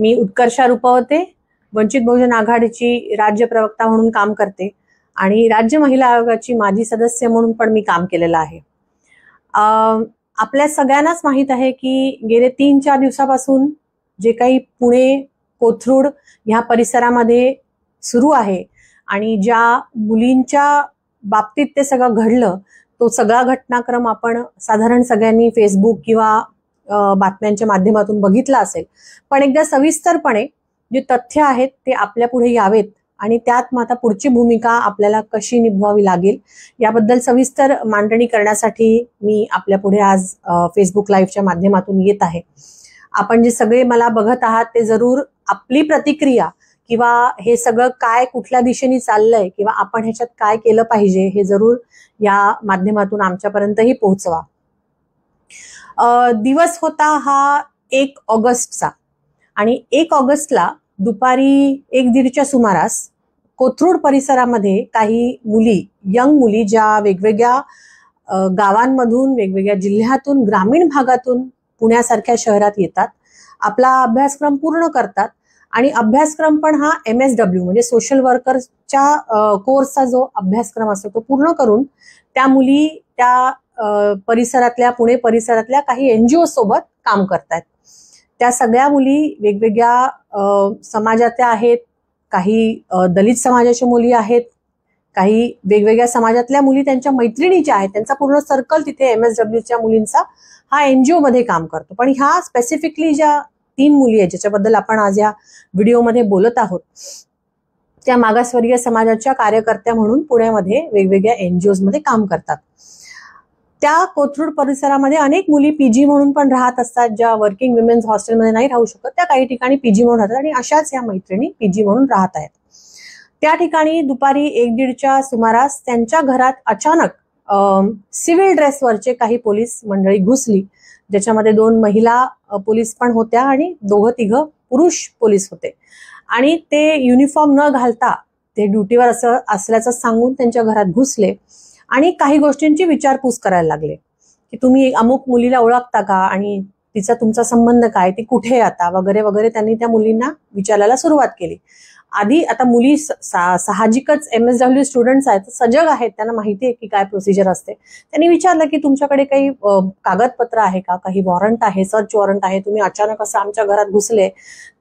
मी उत्कर्षा रुपवते, वंचित बहुजन आघाडीची राज्य प्रवक्ता म्हणून काम करते आणि राज्य महिला आयोगाची माजी सदस्य म्हणून पण मी काम केलेलं आहे. आपल्या सगळ्यांनाच माहित आहे की गेले 3-4 दिवसापासून जे काही पुणे कोथरूड ह्या परिसरामध्ये सुरू आहे आणि ज्या मुलींच्या बाबतीत ते सगळं घडलं, तो सगळा घटनाक्रम आपण साधारण सगळ्यांनी फेसबुक किंवा बातम्यांच्या माध्यमातून बघितला असेल. पण एकदा सविस्तरपणे जे तथ्य आहेत ते आपल्या पुढे यावेत आणि त्यात आता पुढची भूमिका आपल्याला कशी निभवावी लागेल याबद्दल सविस्तर मांडणी करण्यासाठी मी आपल्या पुढे आज फेसबुक लाईव्हच्या माध्यमातून येत आहे. आपण जे सगळे मला बघत आहात ते जरूर आपली प्रतिक्रिया किंवा हे सगळं काय कुठल्या दिशेने चाललंय किंवा आपण ह्याच्यात काय केलं पाहिजे हे जरूर या माध्यमातून आमच्यापर्यंतही पोहोचवा. दिवस होता हा 1 ऑगस्टचा आणि 1 ऑगस्टला दुपारी 1:30च्या सुमारास कोथरूड परिसरामध्ये काही मुली, यंग मुली ज्या वेगवेगळ्या गावांमधून, वेगवेगळ्या जिल्ह्यातून, ग्रामीण भागातून पुण्यासारख्या शहरात येतात, आपला अभ्यासक्रम पूर्ण करतात आणि अभ्यासक्रम पण हा MSW म्हणजे सोशल वर्करच्या कोर्सचा जो अभ्यासक्रम असतो तो पूर्ण करून त्या मुली त्या परिसरातल्या, पुणे परिसरातल्या काही NGO सोबत काम करतात. त्या सगळ्या मुली वेगवेगळ्या समाजाच्या आहेत, काही दलित समाजाच्या मुली आहेत, काही वेगवेगळ्या समाजातल्या मुली त्यांच्या मैत्रिणीच्या आहेत. त्यांचा पूर्ण सर्कल तिथे MSWच्या मुलींचा हा NGO मध्ये काम करतो. पण ह्या स्पेसिफिकली ज्या 3 मुली आहेत ज्याच्याबद्दल आपण आज या व्हिडिओमध्ये बोलत आहोत त्या मागासवर्गीय समाजाच्या कार्यकर्त्या म्हणून पुण्यामध्ये वेगवेगळ्या NGOs मध्ये काम करतात. त्या कोथरूड परिसरामध्ये अनेक मुली PG म्हणून पण राहत असतात, ज्या वर्किंग विमेन्स हॉस्टेलमध्ये नाही राहू शकत त्या काही ठिकाणी PG म्हणून राहतात आणि अशाच या मैत्रिणी PG म्हणून राहत आहेत. त्या ठिकाणी दुपारी 1:30च्या सुमारास त्यांच्या घरात अचानक सिव्हिल ड्रेसवरचे काही पोलीस मंडळी घुसली, ज्याच्यामध्ये 2 महिला पोलीस पण होत्या आणि 2-3 पुरुष पोलीस होते आणि ते युनिफॉर्म न घालता ते ड्युटीवर असल्याचं सांगून त्यांच्या घरात घुसले आणि काही गोष्टींची विचारपूस करायला लागले की तुम्ही अमुक मुलीला ओळखता का आणि तिचा तुमचा संबंध काय, ती कुठे आता वगैरे वगैरे त्यांनी त्या मुलींना विचारायला सुरुवात केली. आधी आता मुली साहजिकच MSW स्टुडंट्स आहेत, सजग आहेत, त्यांना माहिती आहे की काय प्रोसिजर असते. त्यांनी विचारलं की तुमच्याकडे काही कागदपत्र आहे का, काही वॉरंट आहे, सर्च वॉरंट आहे, तुम्ही अचानक असं आमच्या घरात घुसले.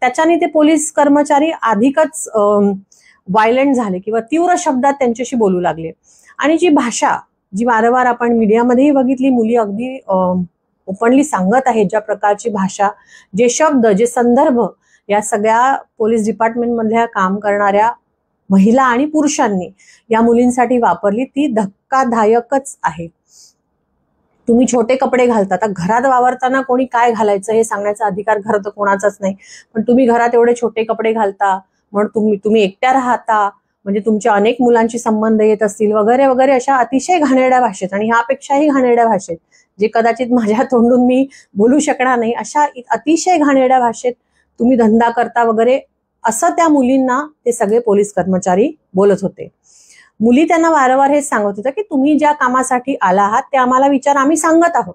त्याच्याने ते पोलीस कर्मचारी अधिकच व्हायलेंट झाले किंवा तीव्र शब्दात त्यांच्याशी बोलू लागले आणि जी भाषा जी वारंवार आपण मीडियामध्येही बघितली, मुली अगदी ओपनली सांगत आहेत ज्या प्रकारची भाषा, जे शब्द, जे संदर्भ या सगळ्या पोलीस डिपार्टमेंट मधल्या काम करणाऱ्या महिला आणि पुरुषांनी या मुलींसाठी वापरली ती धक्कादायकच आहे. तुम्ही छोटे कपडे घालता, आता घरात वावरताना कोणी काय घालायचं हे सांगण्याचा अधिकार घरात कोणाचाच नाही, पण तुम्ही घरात एवढे छोटे कपडे घालता म्हणून तुम्ही एकट्या राहता म्हणजे तुमच्या अनेक मुलांशी संबंध येत असतील वगैरे वगैरे अशा अतिशय घाणेरड्या भाषेत आणि ह्यापेक्षाही घाणेरड्या भाषेत जे कदाचित माझ्या तोंडून मी बोलू शकणार नाही अशा अतिशय घाणेरड्या भाषेत तुम्ही धंदा करता वगैरे असं त्या मुलींना ते सगळे पोलीस कर्मचारी बोलत होते. मुली त्यांना वारंवार हेच सांगत होत्या की तुम्ही ज्या कामासाठी आला आहात ते आम्हाला विचार, आम्ही सांगत आहोत.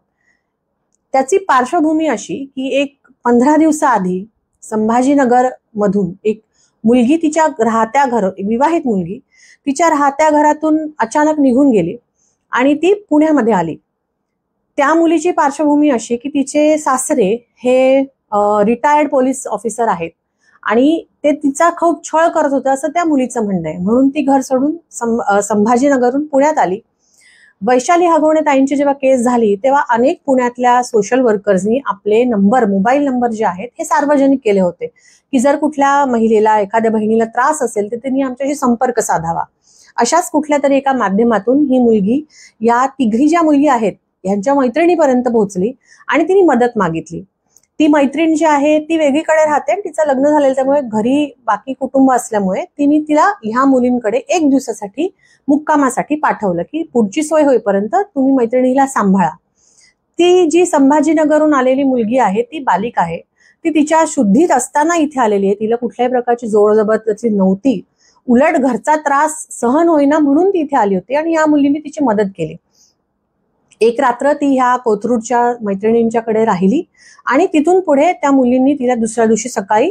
त्याची पार्श्वभूमी अशी की एक 15 दिवसाआधी संभाजीनगर मधून एक मुलगी तिच्या राहत्या एक विवाहित मुलगी तिच्या राहत्या घरातून अचानक निघून गेली आणि ती पुण्यामध्ये आली. त्या मुलीची पार्श्वभूमी अशी की तिचे सासरे हे रिटायर्ड पोलीस ऑफिसर आहेत आणि ते तिचा खूप छळ करत होते असं त्या मुलीचं म्हणणं आहे. म्हणून ती घर सोडून संभाजीनगरहून पुण्यात आली. वैशाली हगवणे ताईंची जेव्हा केस झाली तेव्हा अनेक पुण्यातल्या सोशल वर्कर्सनी आपले मोबाईल नंबर जे आहेत हे सार्वजनिक केले होते की जर कुठल्या महिलेला, एखाद्या बहिणीला त्रास असेल तर त्यांनी आमच्याशी संपर्क साधावा. अशाच कुठल्या तरी एका माध्यमातून ही मुलगी या तिघी ज्या मुली आहेत यांच्या मैत्रिणीपर्यंत पोहोचली आणि तिने मदत मागितली. ती मैत्रीण जी आहे ती वेगळीकडे राहते आणि तिचं लग्न झालेलं त्यामुळे घरी बाकी कुटुंब असल्यामुळे तिने तिला ह्या मुलींकडे 1 दिवसासाठी मुक्कामासाठी पाठवलं की पुढची सोय होईपर्यंत तुम्ही मैत्रिणीला सांभाळा. ती जी संभाजीनगरहून आलेली मुलगी आहे ती बालिक आहे, ती तिच्या शुद्धीत असताना इथे आलेली आहे, तिला कुठल्याही प्रकारची जोर जबरदस्ती नव्हती, उलट घरचा त्रास सहन होईना म्हणून ती इथे आली होती आणि या मुलीने तिची मदत केली. एक रात्र ती ह्या कोथरूडच्या मैत्रिणींच्याकडे राहिली आणि तिथून पुढे त्या मुलींनी तिला दुसऱ्या दिवशी सकाळी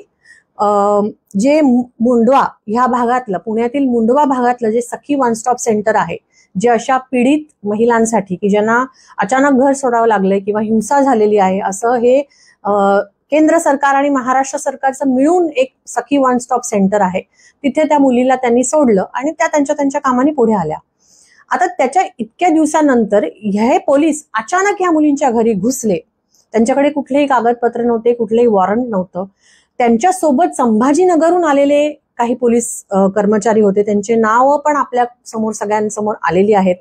जे मुंडवा ह्या भागातलं, पुण्यातील मुंडवा भागातलं जे सखी वन स्टॉप सेंटर आहे, जे अशा पीडित महिलांसाठी की ज्यांना अचानक घर सोडावं लागलंय किंवा हिंसा झालेली आहे, असं हे केंद्र सरकार आणि महाराष्ट्र सरकारचं मिळून एक सखी वन स्टॉप सेंटर आहे. तिथे त्या मुलीला त्यांनी सोडलं आणि त्या त्यांच्या कामाने पुढे आल्या. आता त्याच्या इतक्या दिवसानंतर हे पोलीस अचानक या मुलींच्या घरी घुसले. त्यांच्याकडे कुठलेही कागदपत्र नव्हते, कुठलेही वॉरंट नव्हतं. त्यांच्यासोबत संभाजीनगरहून आलेले काही पोलीस कर्मचारी होते. त्यांचे नाव पण आपल्या समोर सगळ्यांसमोर आलेली आहेत.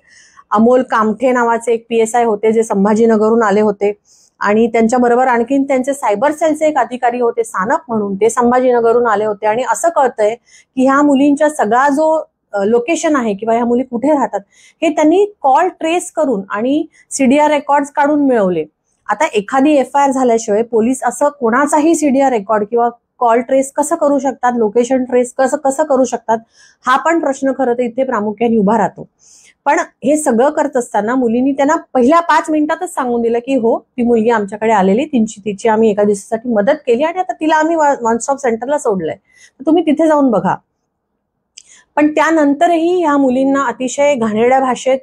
अमोल कामठे नावाचे एक PSI होते जे संभाजीनगरहून आले होते आणि त्यांच्याबरोबर आणखीन त्यांचे सायबर सेलचे एक अधिकारी होते सानप म्हणून, ते संभाजीनगरहून आले होते. आणि असं कळतंय की ह्या मुलींच्या सगळा जो लोकेशन आहे किंवा ह्या मुली कुठे राहतात हे त्यांनी कॉल ट्रेस करून आणि CDR रेकॉर्ड काढून मिळवले. आता एखादी FIR झाल्याशिवाय पोलीस असं कोणाचाही CDR रेकॉर्ड किंवा कॉल ट्रेस कसं करू शकतात, लोकेशन ट्रेस कसं करू शकतात, हा पण प्रश्न खरं तर इथे प्रामुख्याने उभा राहतो. पण हे सगळं करत असताना मुलींनी त्यांना पहिल्या 5 मिनिटातच सांगून दिलं की हो, ती मुलगी आमच्याकडे आलेली, तिची आम्ही एका दिवसासाठी मदत केली आणि आता तिला आम्ही वन स्टॉप सेंटरला सोडलंय, तर तुम्ही तिथे जाऊन बघा. पण त्यानंतरही ह्या मुलींना अतिशय घाणेरड्या भाषेत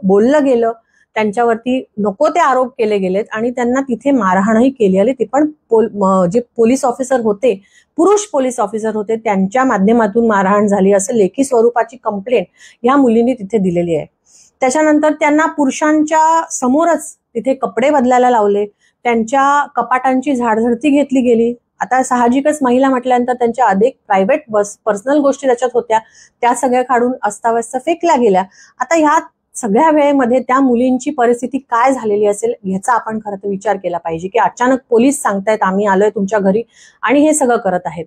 बोललं गेलं, त्यांच्यावरती नको ते आरोप केले गेलेत आणि त्यांना तिथे मारहाणही केली आली. ते पण जे पोलीस ऑफिसर होते, पुरुष पोलीस ऑफिसर होते, त्यांच्या माध्यमातून मारहाण झाली असं लेखी स्वरूपाची कंप्लेंट या मुलींनी तिथे दिलेली आहे. त्याच्यानंतर त्यांना पुरुषांच्या समोरच तिथे कपडे बदलायला लावले, त्यांच्या कपाटांची झाडझडती घेतली गेली. आता साहजिकच महिला म्हटल्यानंतर त्यांच्या अधिक प्रायव्हेट पर्सनल गोष्टी त्याच्यात होत्या, त्या सगळ्या काढून अस्ताव्यस्त फेकल्या गेल्या. आता ह्या सगळ्या वेळेमध्ये त्या मुलींची परिस्थिती काय झालेली असेल ह्याचा आपण खरं तर विचार केला पाहिजे की अचानक पोलीस सांगतायत आम्ही आलोय तुमच्या घरी आणि हे सगळं करत आहेत.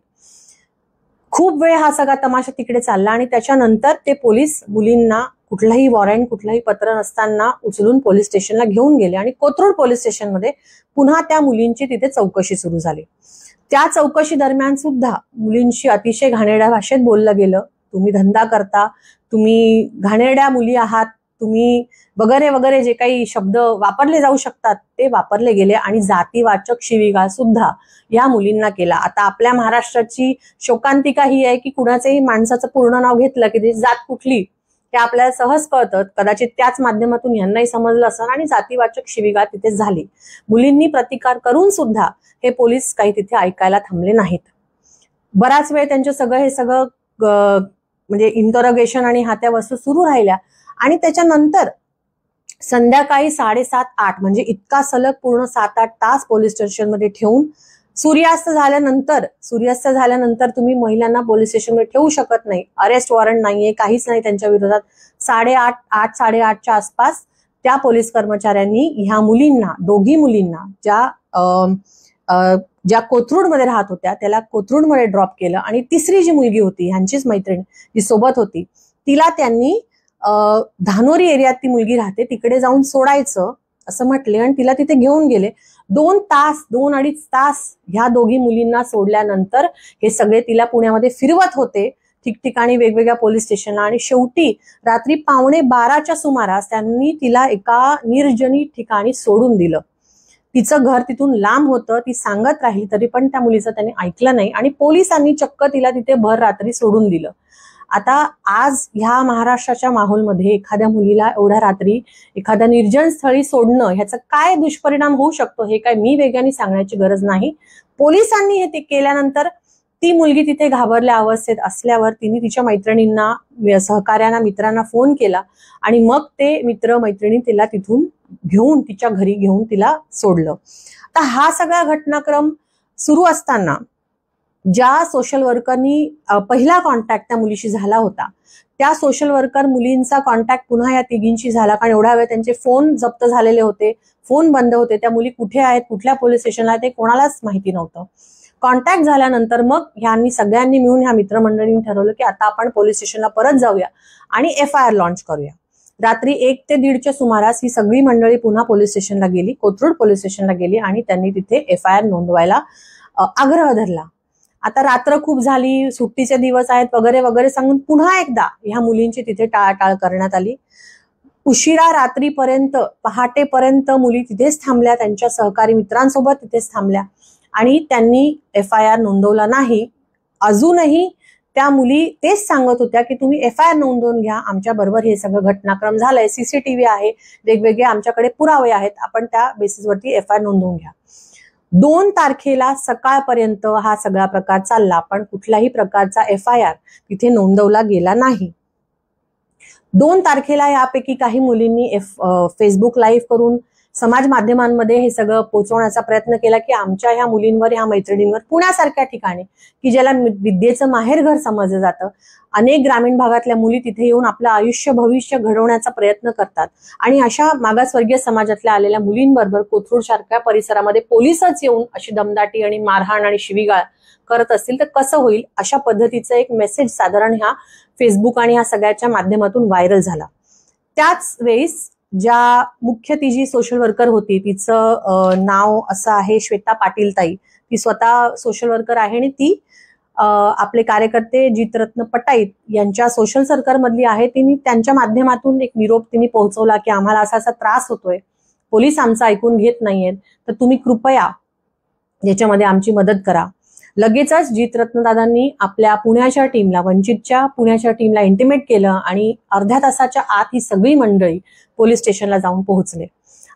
खूप वेळ हा सगळा तमाशा तिकडे चालला आणि त्याच्यानंतर ते पोलीस मुलींना कुठलाही वॉरंट, कुठलाही पत्र नसताना उचलून पोलीस स्टेशनला घेऊन गेले आणि कोथरूड पोलीस स्टेशनमध्ये पुन्हा त्या मुलींची तिथे चौकशी सुरू झाली. त्या चौकशी दरम्यान सुद्धा मुलींशी अतिशय घाणेरड्या भाषेत बोललं गेलं. तुम्ही धंदा करता, तुम्ही घाणेरड्या मुली आहात, तुम्ही वगैरे वगैरे जे काही शब्द वापरले जाऊ शकतात ते वापरले गेले आणि जातीवाचक शिवीगाळ सुद्धा या मुलींना केला. आता आपल्या महाराष्ट्राची शोकांतिका ही आहे की कुणाचेही माणसाचं पूर्ण नाव घेतलं की ती जात कुठली ते आपल्याला सहज कळतं. कदाचित त्याच माध्यमातून यांनाही समजलं असं आणि जातीवाचक शिवीगाळ तिथे झाली. मुलींनी प्रतिकार करून सुद्धा हे पोलीस काही तिथे ऐकायला थांबले नाहीत. बराच वेळ त्यांचं हे सगळं म्हणजे इंटरोगेशन आणि हात्या वस्तू सुरू राहिल्या आणि त्याच्यानंतर संध्याकाळी 7:30-8 म्हणजे इतका सलग पूर्ण 7-8 तास पोलीस स्टेशनमध्ये ठेवून सूर्यास्त झाल्यानंतर तुम्ही महिलांना पोलीस स्टेशनमध्ये ठेवू शकत नाही. अरेस्ट वॉरंट नाहीये, काहीच नाही त्यांच्या विरोधात. 8:30-8:30च्या आसपास त्या पोलीस कर्मचाऱ्यांनी ह्या मुलींना, दोघी मुलींना ज्या कोथरूडमध्ये राहत होत्या त्याला कोथरूडमध्ये ड्रॉप केलं आणि तिसरी जी मुलगी होती ह्यांचीच मैत्रीण जी सोबत होती तिला त्यांनी धानोरी एरियात ती मुलगी राहते तिकडे जाऊन सोडायचं असं म्हटले आणि तिला तिथे घेऊन गेले. 2-2.5 तास ह्या दोघी मुलींना सोडल्यानंतर हे सगळे तिला पुण्यामध्ये फिरवत होते ठिकठिकाणी वेगवेगळ्या पोलीस स्टेशनला आणि शेवटी रात्री 11:15च्या सुमारास त्यांनी तिला एका निर्जनी ठिकाणी सोडून दिलं. तिचं घर तिथून लांब होतं, ती सांगत राहिली तरी पण त्या मुलीचं त्यांनी ऐकलं नाही आणि पोलिसांनी चक्क तिला तिथे भर रात्री सोडून दिलं. आता आज ह्या महाराष्ट्राच्या माहोलमध्ये एखाद्या मुलीला एवढ्या रात्री एखाद्या निर्जन स्थळी सोडणं ह्याचा काय दुष्परिणाम होऊ शकतो हे काय मी वेगाने सांगण्याची गरज नाही. पोलिसांनी हे ते केल्यानंतर ती मुलगी तिथे घाबरल्या अवस्थेत असल्यावर तिने तिच्या मैत्रिणींना, सहकार्यांना, मित्रांना फोन केला आणि मग ते मित्र मैत्रिणी तिला तिथून घेऊन तिच्या घरी घेऊन तिला सोडलं. आता हा सगळा घटनाक्रम सुरू असताना ज्या सोशल वर्करनी पहिला कॉन्टॅक्ट त्या मुलीशी झाला होता त्या सोशल वर्कर मुलींचा कॉन्टॅक्ट पुन्हा या तिघींशी झाला कारण एवढ्या वेळ त्यांचे फोन जप्त झालेले होते, फोन बंद होते. त्या मुली कुठे आहेत, कुठल्या पोलीस स्टेशनला ते कोणालाच माहिती नव्हतं. कॉन्टॅक्ट झाल्यानंतर मग ह्यांनी सगळ्यांनी मिळून ह्या मित्रमंडळींनी ठरवलं की आता आपण पोलीस स्टेशनला परत जाऊया आणि FIR लॉन्च करूया. रात्री 1 ते 1:30च्या सुमारास ही सगळी मंडळी पुन्हा पोलीस स्टेशनला गेली, कोथरूड पोलीस स्टेशनला गेली आणि त्यांनी तिथे FIR नोंदवायला आग्रह धरला. आता रात्र खूप झाली, सुट्टीचे दिवस आहेत वगैरे वगैरे सांगून पुन्हा एकदा ह्या मुलींची तिथे टाळाटाळ करण्यात आली. उशिरा रात्रीपर्यंत, पहाटेपर्यंत मुली तिथेच थांबल्या, त्यांच्या सहकारी मित्रांसोबत तिथेच थांबल्या आणि त्यांनी FIR नोंदवला नाही. अजूनही त्या मुली तेच सांगत होत्या की तुम्ही FIR नोंदवून घ्या, आमच्या बरोबर हे सगळं घटनाक्रम झालंय, CCTV आहे, वेगवेगळे आमच्याकडे पुरावे आहेत, आपण त्या बेसिसवरती FIR नोंदवून घ्या. 2 तारखेला सकाळपर्यंत हा सगळा प्रकार चालला, पण कुठल्याही प्रकारचा FIR तिथे नोंदवला गेला नाही. 2 तारखेला यापैकी काही मुलींनी फेसबुक लाईव्ह करून समाज माध्यमांमध्ये हे सगळं पोहोचवण्याचा प्रयत्न केला की आमच्या ह्या मुलींवर, ह्या मैत्रिणींवर पुण्यासारख्या ठिकाणी की ज्याला विद्येचं माहेरघर समजलं जातं, अनेक ग्रामीण भागातल्या मुली तिथे येऊन आपलं आयुष्य भविष्य घडवण्याचा प्रयत्न करतात. आणि अशा मागासवर्गीय समाजातल्या आलेल्या मुलींबरोबर कोथरूड सारख्या परिसरामध्ये पोलिसच येऊन अशी दमदाटी आणि मारहाण आणि शिवीगाळ करत असतील तर कसं होईल, अशा पद्धतीचं एक मेसेज साधारण ह्या फेसबुक आणि ह्या सगळ्याच्या माध्यमातून व्हायरल झाला. त्याच वेळेस ज्या मुख्य ती जी सोशल वर्कर होती, तिचं नाव असं आहे श्वेता पाटील ताई, ती स्वतः सोशल वर्कर आहे आणि ती आपले कार्यकर्ते जितरत्न पटाईत यांच्या सोशल सर्कल मधली आहे. तिने त्यांच्या माध्यमातून एक निरोप तिने पोहोचवला की आम्हाला असा असा त्रास होतोय, पोलीस आमचं ऐकून घेत नाहीयेत, तर तुम्ही कृपया याच्यामध्ये आमची मदत करा. लगेचच जितरत्न दादांनी आपल्या पुण्याच्या टीमला, वंचितच्या पुण्याच्या टीमला इंटिमेट केलं आणि अर्ध्या तासाच्या आत ही सगळी मंडळी पोलीस स्टेशनला जाऊन पोहोचले.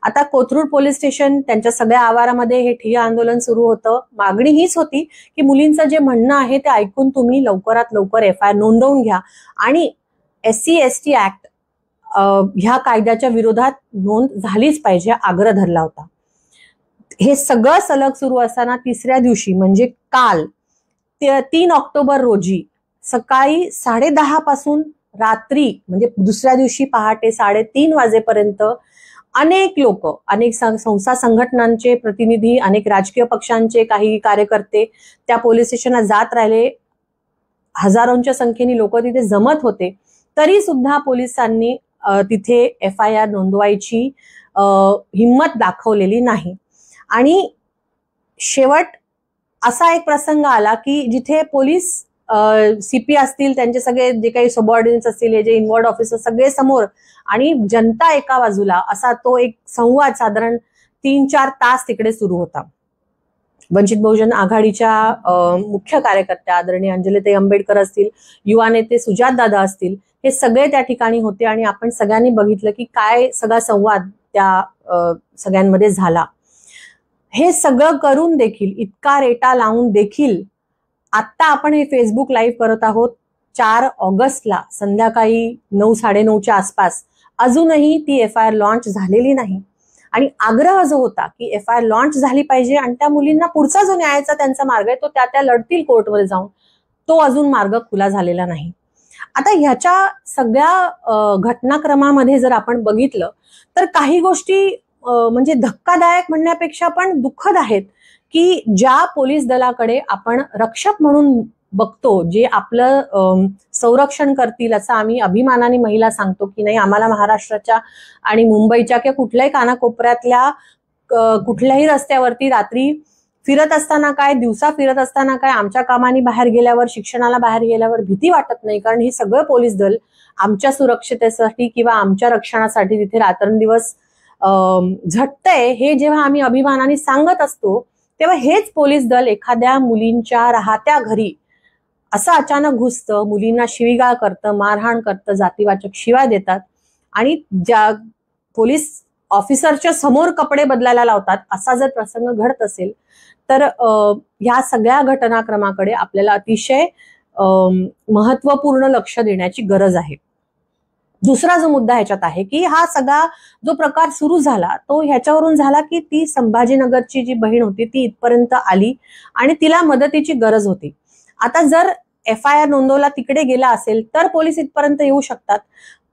आता कोथरूड पोलीस स्टेशन त्यांच्या सगळ्या आवारामध्ये हे ठिय्या आंदोलन सुरू होतं. मागणी हीच होती की मुलींचं जे म्हणणं आहे ते ऐकून तुम्ही लवकरात लवकर FIR नोंदवून घ्या आणि SC ST ऍक्ट ह्या कायद्याच्या विरोधात नोंद झालीच पाहिजे, आग्रह धरला होता. हे सगळं सलग सुरू असताना तिसऱ्या दिवशी म्हणजे काल 3 ऑक्टोबर रोजी सकाळी 10:30 पासून रात्री म्हणजे दुसऱ्या दिवशी पहाटे 3:30 वाजेपर्यंत अनेक लोक, अनेक संस्था संघटनांचे प्रतिनिधी, अनेक राजकीय पक्षांचे काही कार्यकर्ते त्या पोलीस स्टेशनला जात राहिले. हजारोंच्या संख्येने लोक तिथे जमत होते, तरी सुद्धा पोलिसांनी तिथे FIR नोंदवायची हिंमत दाखवलेली नाही. आणि शेवट असा एक प्रसंग आला की जिथे पोलीस CP असतील, त्यांचे सगळे जे काही सबऑर्डिनेट्स असतील, हे जे इन्व्हॉल्ड ऑफिसर सगळे समोर आणि जनता एका बाजूला, असा तो एक संवाद साधारण 3-4 तास तिकडे सुरू होता. वंचित बहुजन आघाडीच्या मुख्य कार्यकर्त्या आदरणीय अंजलीताई आंबेडकर असतील, युवा नेते सुजात दादा असतील, हे सगळे त्या ठिकाणी होते आणि आपण सगळ्यांनी बघितलं की काय सगळा संवाद त्या सगळ्यांमध्ये झाला. हे सगळं करून देखील, इतका रेटा लावून देखील आता आपण हे फेसबुक लाईव्ह करत आहोत 4 ऑगस्टला संध्याकाळी 9-9:30च्या आसपास, अजूनही ती FIR लॉन्च झालेली नाही. आणि आग्रह जो होता की FIR लॉन्च झाली पाहिजे आणि त्या मुलींना पुढचा जो न्यायाचा त्यांचा मार्ग आहे तो त्या लढतील कोर्टमध्ये जाऊन, तो अजून मार्ग खुला झालेला नाही. आता ह्याच्या सगळ्या घटनाक्रमामध्ये जर आपण बघितलं तर काही गोष्टी म्हणजे धक्कादायक म्हणण्यापेक्षा पण दुःखद आहेत की ज्या पोलीस दलाकडे आपण रक्षक म्हणून बघतो, जे आपलं संरक्षण करतील असं आम्ही अभिमानाने महिला सांगतो की नाही, आम्हाला महाराष्ट्राच्या आणि मुंबईच्या किंवा कुठल्याही कानाकोपऱ्यातल्या कुठल्याही रस्त्यावरती रात्री फिरत असताना काय, दिवसा फिरत असताना काय, आमच्या कामाने बाहेर गेल्यावर, शिक्षणाला बाहेर गेल्यावर भीती वाटत नाही, कारण हे सगळं पोलीस दल आमच्या सुरक्षतेसाठी किंवा आमच्या रक्षणासाठी तिथे रात्रंदिवस झटतंय. हे जेव्हा आम्ही अभिमानाने सांगत असतो तेव्हा हेच पोलीस दल एखाद्या मुलींच्या राहत्या घरी असं अचानक घुसतं, मुलींना शिवीगाळ करतं, मारहाण करतं, जातीवाचक शिव्या देतात आणि ज्या पोलीस ऑफिसरच्या समोर कपडे बदलायला लावतात. असा जर प्रसंग घडत असेल तर ह्या सगळ्या घटनाक्रमाकडे आपल्याला अतिशय महत्वपूर्ण लक्ष देण्याची गरज आहे. दुसरा जो मुद्दा ह्याच्यात आहे की हा सगळा जो प्रकार सुरू झाला तो ह्याच्यावरून झाला की ती संभाजीनगरची जी बहीण होती ती इथपर्यंत आली आणि तिला मदतीची गरज होती. आता जर FIR नोंदवला तिकडे गेला असेल तर पोलीस इथपर्यंत येऊ शकतात.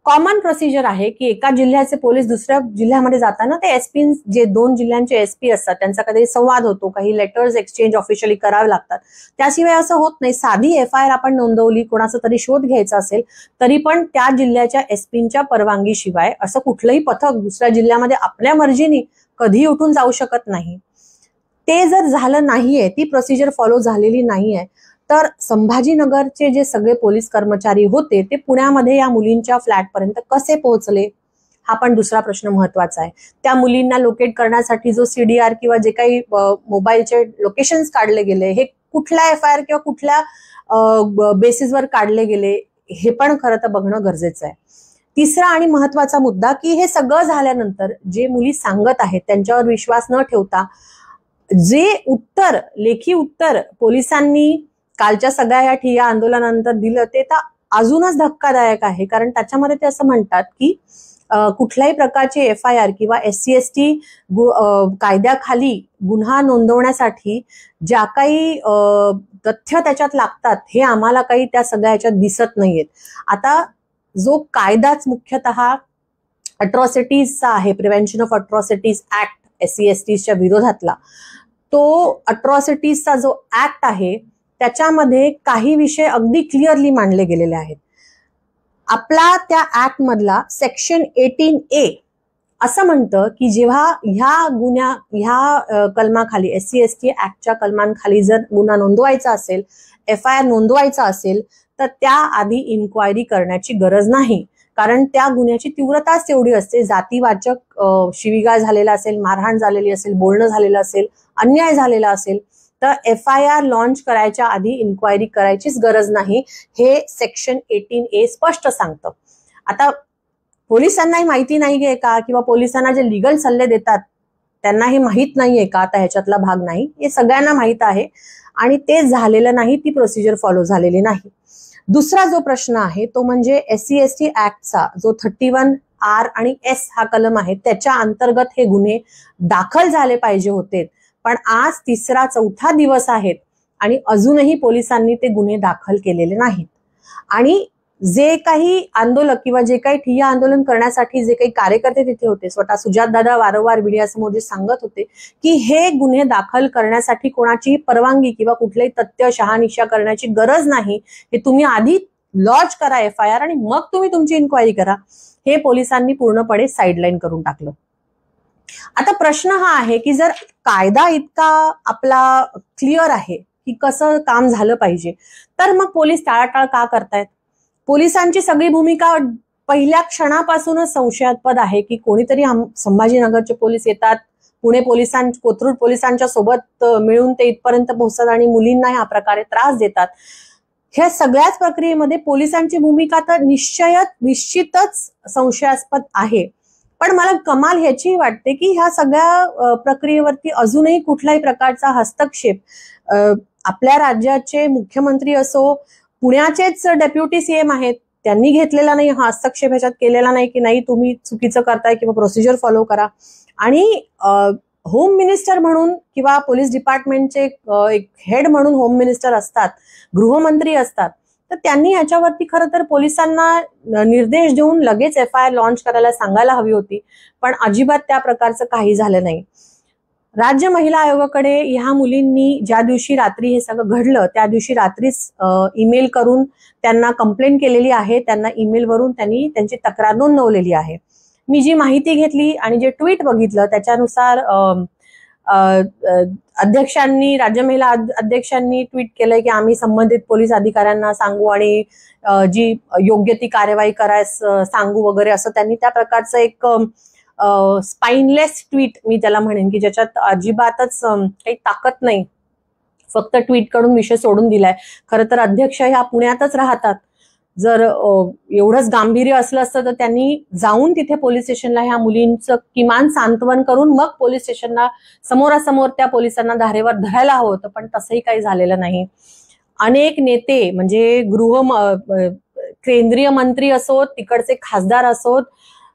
कॉमन प्रोसिजर आहे की एका जिल्ह्याचे पोलीस दुसऱ्या जिल्ह्यामध्ये जाताना ते SP, जे 2 जिल्ह्यांचे SP असतात, त्यांचा कधी संवाद होतो, काही लेटर्स एक्सचेंज ऑफिशियली करावे लागतात. त्याशिवाय असं होत नाही. साधी FIR आपण नोंदवली, कोणाचा तरी शोध घ्यायचा असेल तरी पण त्या जिल्ह्याच्या SPंच्या परवानगीशिवाय असं कुठलंही पथक दुसऱ्या जिल्ह्यामध्ये आपल्या मर्जीने कधी उठून जाऊ शकत नाही. ते जर झालं नाहीये, ती प्रोसिजर फॉलो झालेली नाहीये, तर संभाजीनगरचे जे सगळे पोलीस कर्मचारी होते ते पुण्यामध्ये या मुलींच्या फ्लॅटपर्यंत कसे पोहोचले, हा पण दुसरा प्रश्न महत्वाचा आहे. त्या मुलींना लोकेट करण्यासाठी जो CDR किंवा जे काही मोबाईलचे लोकेशन्स काढले गेले, हे कुठल्या FIR किंवा कुठल्या बेसिसवर काढले गेले, हे पण खरं तर बघणं गरजेचं आहे. तिसरा आणि महत्वाचा मुद्दा की हे सगळं झाल्यानंतर जे मुली सांगत आहेत त्यांच्यावर विश्वास न ठेवता जे उत्तर, लेखी उत्तर पोलिसांनी कालच्या सगळ्या या ठिय्या आंदोलनानंतर दिलं, ते तर अजूनच धक्कादायक आहे. कारण त्याच्यामध्ये ते असं म्हणतात की कुठल्याही प्रकारचे FIR किंवा SC/ST कायद्याखाली गुन्हा नोंदवण्यासाठी ज्या काही तथ्य त्याच्यात लागतात, हे आम्हाला काही त्या सगळ्या ह्याच्यात दिसत नाहीयेत. आता जो कायदाच मुख्यतः अट्रॉसिटीजचा आहे, प्रिव्हेन्शन ऑफ अट्रॉसिटीज ऍक्ट SC/STच्या विरोधातला, तो अट्रॉसिटीजचा जो ऍक्ट आहे त्याच्यामध्ये काही विषय अगदी क्लिअरली मांडले गेलेले आहेत. आपला त्या ऍक्ट मधला सेक्शन 18A असं म्हणतं की जेव्हा ह्या कलमाखाली, SC/ST ऍक्टच्या कलमांखाली जर गुन्हा नोंदवायचा असेल, FIR नोंदवायचा असेल, तर त्याआधी इन्क्वायरी करण्याची गरज नाही. कारण त्या गुन्ह्याची तीव्रताच तेवढी असते. जातीवाचक शिवीगाळ झालेला असेल, मारहाण झालेली असेल, बोलणं झालेलं असेल, अन्याय झालेला असेल, तर FIR लॉन्च करायच्या आधी इन्क्वायरी करायचीच गरज नाही, हे सेक्शन 18A स्पष्ट सांगतं. आता पोलिसांनाही माहिती नाहीये का, किंवा पोलिसांना जे लिगल सल्ले देतात त्यांना हे माहित नाहीये का, आता ह्याच्यातला भाग नाही, हे सगळ्यांना माहित आहे आणि ते झालेलं नाही, ती प्रोसिजर फॉलो झालेली नाही. दुसरा जो प्रश्न आहे तो म्हणजे SC/ST ऍक्टचा जो 31R आणि S हा कलम आहे, त्याच्या अंतर्गत हे गुन्हे दाखल झाले पाहिजे होते. पण आज तिसरा चौथा दिवस आहेत आणि अजूनही पोलिसांनी ते गुन्हे दाखल केलेले नाहीत. आणि जे काही आंदोलक किंवा जे काही ठिय्या आंदोलन करण्यासाठी जे काही कार्यकर्ते तिथे होते, स्वतः सुजातदादा वारंवार मीडियासमोर जे सांगत होते की हे गुन्हे दाखल करण्यासाठी कोणाची परवानगी किंवा कुठलेही तथ्य शहानिशा करण्याची गरज नाही, हे तुम्ही आधी लॉन्च करा FIR आणि मग तुम्ही तुमची इन्क्वायरी करा, हे पोलिसांनी पूर्णपणे साईडलाईन करून टाकलं. आता प्रश्न हा आहे की जर कायदा इतका आपला क्लिअर आहे की कसं काम झालं पाहिजे, तर मग पोलीस टाळाटाळ का करतायत? पोलिसांची सगळी भूमिका पहिल्या क्षणापासूनच संशयास्पद आहे की कोणीतरी संभाजीनगरचे पोलीस येतात, पुणे कोथरूड पोलिसांच्या सोबत मिळून ते इथपर्यंत पोहोचतात आणि मुलींना ह्या प्रकारे त्रास देतात. ह्या सगळ्याच प्रक्रियेमध्ये पोलिसांची भूमिका तर निश्चितच संशयास्पद आहे. पण मला कमाल ह्याची वाटते की ह्या सगळ्या प्रक्रियेवरती अजूनही कुठल्याही प्रकारचा हस्तक्षेप आपल्या राज्याचे मुख्यमंत्री असो, पुण्याचेच डेप्युटी CM आहेत, त्यांनी घेतलेला नाही, हा हस्तक्षेप ह्याच्यात केलेला नाही की नाही तुम्ही चुकीचं करताय किंवा प्रोसिजर फॉलो करा. आणि होम मिनिस्टर म्हणून किंवा पोलीस डिपार्टमेंटचे एक हेड म्हणून होम मिनिस्टर असतात, गृहमंत्री असतात, तर त्यांनी ह्याच्यावरती खरं तर पोलिसांना निर्देश देऊन लगेच FIR लॉन्च करायला सांगायला हवी होती. पण अजिबात त्या प्रकारचं काही झालं नाही. राज्य महिला आयोगाकडे ह्या मुलींनी ज्या दिवशी रात्री हे सगळं घडलं त्या दिवशी रात्रीच ईमेल करून त्यांना कंप्लेंट केलेली आहे. त्यांना ईमेलवरून त्यांनी त्यांची तक्रार नोंदवलेली आहे. मी जी माहिती घेतली आणि जे ट्विट बघितलं त्याच्यानुसार अध्यक्षांनी, राज्य महिला अध्यक्षांनी ट्विट केलंय की आम्ही संबंधित पोलीस अधिकाऱ्यांना सांगू आणि जी योग्य ती कार्यवाही करायस सांगू वगैरे, असं त्यांनी त्या प्रकारचं एक स्पाइनलेस ट्विट मी त्याला म्हणेन की ज्याच्यात अजिबातच काही ताकद नाही, फक्त ट्विट करून विषय सोडून दिलाय. खरं तर अध्यक्ष ह्या पुण्यातच राहतात. जर एवढंच गांभीर्य असलं असतं तर त्यांनी जाऊन तिथे पोलीस स्टेशनला ह्या मुलींचं किमान सांत्वन करून मग पोलीस स्टेशनला समोरासमोर त्या पोलिसांना धारेवर धरायला हवं होतं, पण तसंही काही झालेलं नाही. अनेक नेते म्हणजे केंद्रीय मंत्री असोत, तिकडचे खासदार असोत,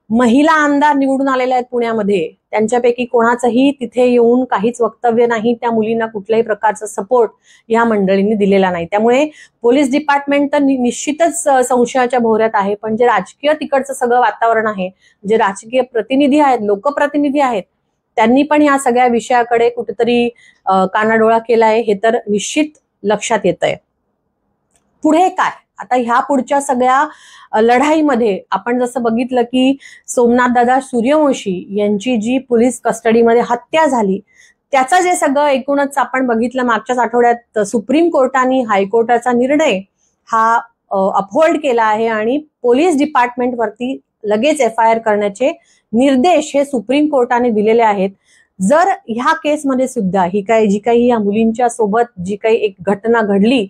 महिला आमदार निवडून आलेल्या आहेत पुण्यामध्ये, त्यांच्यापैकी कोणाचंही तिथे येऊन काहीच वक्तव्य नाही. त्या मुलींना कुठल्याही प्रकारचा सपोर्ट या मंडळींनी दिलेला नाही. त्यामुळे पोलीस डिपार्टमेंट तर निश्चितच संशयाच्या भोवऱ्यात आहे. पण जे राजकीय तिकडचं सगळं वातावरण आहे, जे राजकीय प्रतिनिधी आहेत, लोकप्रतिनिधी आहेत, त्यांनी पण या सगळ्या विषयाकडे कुठेतरी कानाडोळा केलाय, हे तर निश्चित लक्षात येतंय. पुढे काय आता ह्या पुढच्या सगळ्या लढाईमध्ये आपण जसं बघितलं की सोमनाथदादा सूर्यवंशी यांची जी पोलीस कस्टडीमध्ये हत्या झाली, त्याचं जे सगळं एकूणच आपण बघितलं मागच्याच आठवड्यात सुप्रीम कोर्टाने हायकोर्टाचा निर्णय हा अपहोल्ड केला आहे आणि पोलीस डिपार्टमेंटवरती लगेच FIR करण्याचे निर्देश हे सुप्रीम कोर्टाने दिलेले आहेत. जर ह्या केसमध्ये सुद्धा जी काही या मुलींच्या सोबत जी काही एक घटना घडली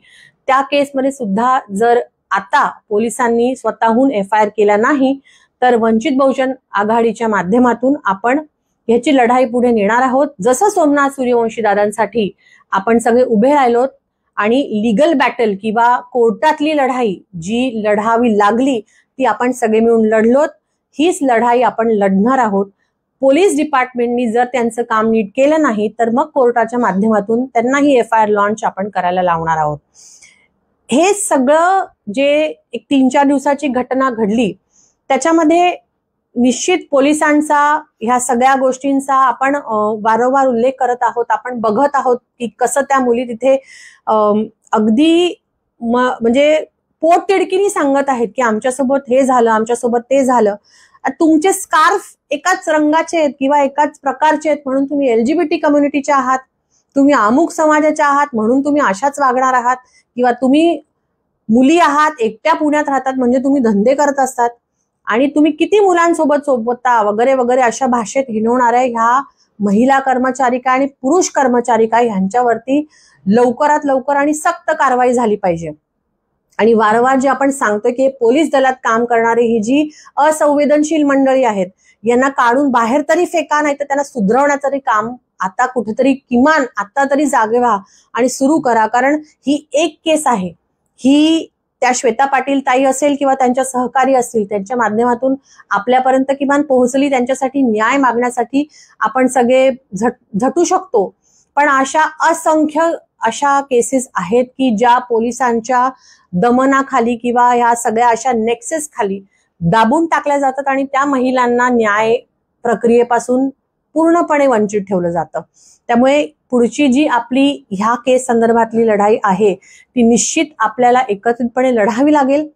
त्या केसमध्ये सुद्धा जर आता पोलिसांनी स्वतःहून FIR केला नाही तर वंचित बहुजन आघाडीच्या माध्यमातून आपण ह्याची लढाई पुढे नेणार आहोत. जसं सोमनाथ सूर्यवंशी दादांसाठी आपण सगळे उभे राहिलोत आणि लीगल बॅटल किंवा कोर्टातली लढाई जी लढावी लागली ती आपण सगळे मिळून लढलोत, हीच लढाई आपण लढणार आहोत. पोलीस डिपार्टमेंटनी जर त्यांचं काम नीट केलं नाही तर मग कोर्टाच्या माध्यमातून त्यांनाही FIR लॉन्च आपण करायला लावणार आहोत. हे सगळं जे एक 3-4 दिवसाची घटना घडली त्याच्यामध्ये निश्चित पोलिसांचा ह्या सगळ्या गोष्टींचा आपण वारंवार उल्लेख करत आहोत. आपण बघत आहोत की कसं त्या मुली तिथे अगदी म्हणजे पोटतिडकीने सांगत आहेत की आमच्यासोबत हे झालं, आमच्यासोबत ते झालं. तुमचे स्कार्फ एकाच रंगाचे आहेत किंवा एकाच प्रकारचे आहेत म्हणून तुम्ही LGBT कम्युनिटीचे आहात, तुम्ही अमुक समाजाचे आहात म्हणून तुम्ही अशाच वागणार आहात, किंवा तुम्ही मुली आहात, एकट्या पुण्यात राहतात म्हणजे तुम्ही धंदे करत असतात आणि तुम्ही किती मुलांसोबत सोबता वगैरे वगैरे अशा भाषेत हिणवणाऱ्या ह्या महिला कर्मचारिका आणि पुरुष कर्मचारिका ह्यांच्यावरती लवकरात लवकर आणि सक्त कारवाई झाली पाहिजे. आणि वारंवार जे आपण सांगतोय की पोलीस दलात काम करणारी ही जी असंवेदनशील मंडळी आहेत यांना काढून बाहेर तरी फेका, नाही तर त्यांना सुधरवण्याचं तरी काम आता कुठेतरी किमान आता तरी जागे व्हा आणि सुरू करा. कारण ही एक केस आहे, ही त्या श्वेता पाटील ताई असेल किंवा त्यांच्या सहकारी असतील त्यांच्या माध्यमातून आपल्यापर्यंत किमान पोहोचली, त्यांच्यासाठी न्याय मागण्यासाठी आपण सगळे झटू शकतो. पण अशा असंख्य अशा केसेस आहेत की ज्या पोलिसांच्या दमनाखाली किंवा ह्या सगळ्या अशा नेक्सेस खाली दाबून टाकल्या जातात आणि त्या महिलांना न्याय प्रक्रियेपासून पूर्णपणे वंचित ठेवलं जातं. त्यामुळे पुढची जी आपली ह्या केस संदर्भातली लढाई आहे ती निश्चित आपल्याला एकत्रितपणे लढावी लागेल.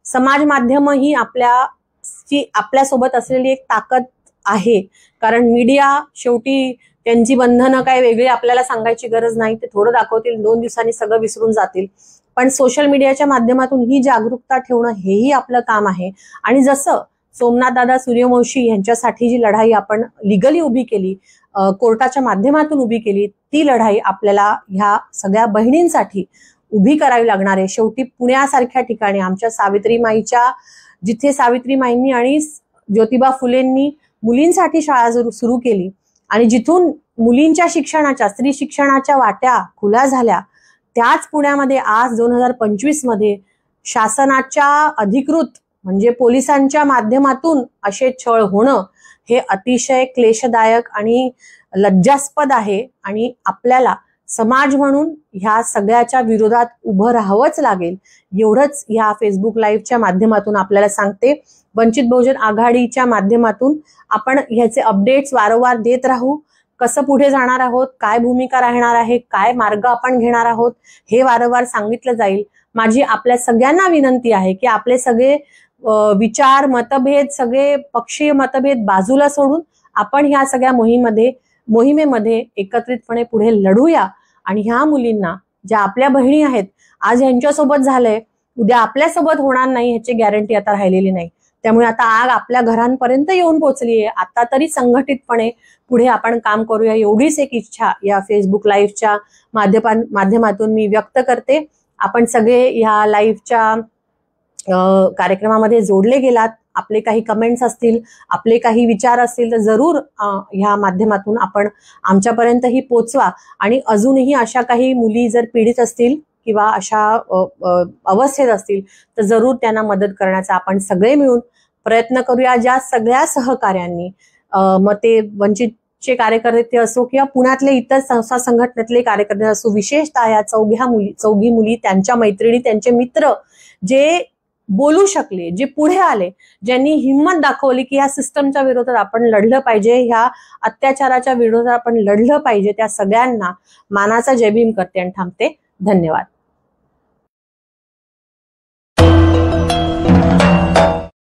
समाज माध्यम ही आपल्यासोबत असलेली एक ताकद आहे. कारण मीडिया शेवटी त्यांची बंधनं काय वेगळी आपल्याला सांगायची गरज नाही, ते थोडं दाखवतील, 2 दिवसांनी सगळं विसरून जातील. पण सोशल मीडियाच्या माध्यमातून ही जागरूकता ठेवणं हेही आपलं काम आहे. आणि जसं सोमनाथदादा सूर्यवंशी यांच्यासाठी जी लढाई आपण लिगली उभी केली, कोर्टाच्या माध्यमातून उभी केली, ती लढाई आपल्याला ह्या सगळ्या बहिणींसाठी उभी करावी लागणार आहे. शेवटी पुण्यासारख्या ठिकाणी आमच्या सावित्रीमाईच्या, जिथे सावित्रीमाईंनी आणि ज्योतिबा फुलेंनी मुलींसाठी शाळा सुरू केली आणि जिथून मुलींच्या शिक्षणाच्या, स्त्री शिक्षणाच्या वाट्या खुल्या झाल्या, त्याच पुण्यामध्ये आज 2025 मध्ये शासनाच्या अधिकृत म्हणजे पोलिसांच्या माध्यमातून असे छळ होणं हे अतिशय क्लेशदायक आणि लज्जास्पद आहे. आणि आपल्याला समाज म्हणून ह्या सगळ्याच्या विरोधात उभं राहावंच लागेल. एवढंच ह्या फेसबुक लाईव्हच्या माध्यमातून आपल्याला सांगते. वंचित बहुजन आघाडीच्या माध्यमातून आपण ह्याचे अपडेट्स वारंवार देत राहू. कसं पुढे जाणार आहोत, काय भूमिका राहणार आहे, काय मार्ग आपण घेणार आहोत हे वारंवार सांगितलं जाईल. माझी आपल्या सगळ्यांना विनंती आहे की आपले सगळे विचार, मतभेद, सगळे पक्षीय मतभेद बाजूला सोडून आपण ह्या सगळ्या मोहिमेमध्ये एकत्रितपणे पुढे लढूया. आणि ह्या मुलींना ज्या आपल्या बहिणी आहेत, आज यांच्यासोबत झालंय, उद्या आपल्यासोबत होणार नाही ह्याची गॅरंटी आता राहिलेली नाही. त्यामुळे आता आग आपल्या घरांपर्यंत येऊन पोहोचलीये. आता तरी संघटितपणे पुढे आपण काम करूया, एवढीच एक इच्छा या फेसबुक लाईव्हच्या माध्यमातून मी व्यक्त करते. आपण सगळे ह्या लाईव्हच्या कार्यक्रमामध्ये जोडले गेलात. आपले काही कमेंट्स असतील, आपले काही विचार असतील तर जरूर ह्या माध्यमातून आपण आमच्यापर्यंतही पोचवा. आणि अजूनही अशा काही मुली जर पीडित असतील किंवा अशा अवस्थेत असतील तर जरूर त्यांना मदत करण्याचा आपण सगळे मिळून प्रयत्न करूया. ज्या सगळ्या सहकार्यांनी मग ते वंचितचे कार्यकर्ते असो किंवा पुण्यातले इतर संस्था संघटनेतले कार्यकर्ते असो, विशेषतः या चौघी मुली, त्यांच्या मैत्रिणी, त्यांचे मित्र जे बोलू शकले, जे पुढे आले, ज्यांनी हिंमत दाखवली की या सिस्टमच्या विरोधात आपण लढलं पाहिजे, ह्या अत्याचाराच्या विरोधात आपण लढलं पाहिजे, त्या सगळ्यांना मानाचा जय भीम करते आणि थांबते. धन्यवाद.